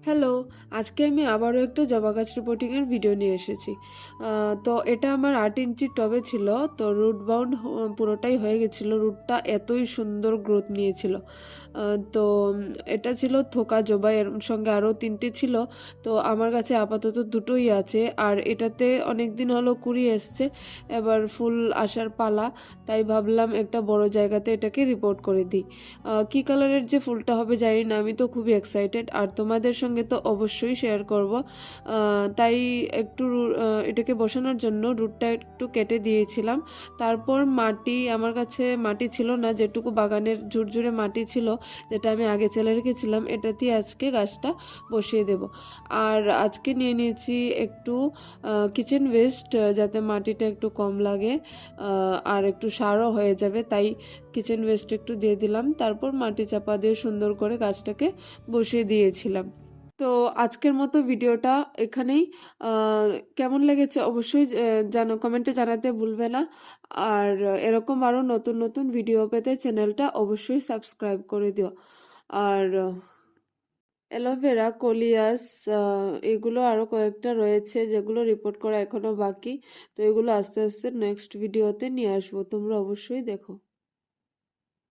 Hello, আজকে আমি আবারও একটা জবা গাছ রিপোর্টিংয়ের ভিডিও নিয়ে এসেছি। তো এটা আমার ৮ ইঞ্চির টবে ছিল। তো রুট বাউন্ড পুরোটাই হয়ে গেছিলো। রুটটা এতই সুন্দর গ্রোথ নিয়েছিল। তো এটা ছিল থোকা জবা, এর সঙ্গে আরও ৩টে ছিল। তো আমার কাছে আপাতত দুটোই আছে, আর এটাতে অনেক দিন হলো কুড়ি এসছে, এবার ফুল আসার পালা। তাই ভাবলাম একটা বড় জায়গাতে এটাকে রিপোর্ট করে দিই। কী কালারের যে ফুলটা হবে জানি না, আমি তো খুবই এক্সাইটেড, আর তোমাদের সঙ্গে তো অবশ্যই শেয়ার করব। তাই একটু এটাকে বসানোর জন্য রুটটা একটু কেটে দিয়েছিলাম। তারপর মাটি, আমার কাছে মাটি ছিল না, যেটুকু বাগানের ঝুরঝুরে মাটি ছিল, যেটা আমি আগে চেলে রেখেছিলাম, এটাতেই আজকে গাছটা বসিয়ে দেব। আর আজকে নিয়ে নিয়েছি একটু কিচেন ওয়েস্ট, যাতে মাটিটা একটু কম লাগে আর একটু সারও হয়ে যাবে, তাই কিচেন ওয়েস্ট একটু দিয়ে দিলাম। তারপর মাটি চাপা দিয়ে সুন্দর করে গাছটাকে বসিয়ে দিয়েছিলাম। তো আজকের মতো ভিডিওটা এখানেই। কেমন লেগেছে অবশ্যই কমেন্টে জানাতে ভুলবে না। আর এরকম আরও নতুন নতুন ভিডিও পেতে চ্যানেলটা অবশ্যই সাবস্ক্রাইব করে দিও। আর অ্যালোভেরা, কোলিয়াস, এগুলো আরও কয়েকটা রয়েছে যেগুলো রিপোর্ট করা এখনও বাকি। তো এগুলো আস্তে আস্তে নেক্সট ভিডিওতে নিয়ে আসবো, তোমরা অবশ্যই দেখো।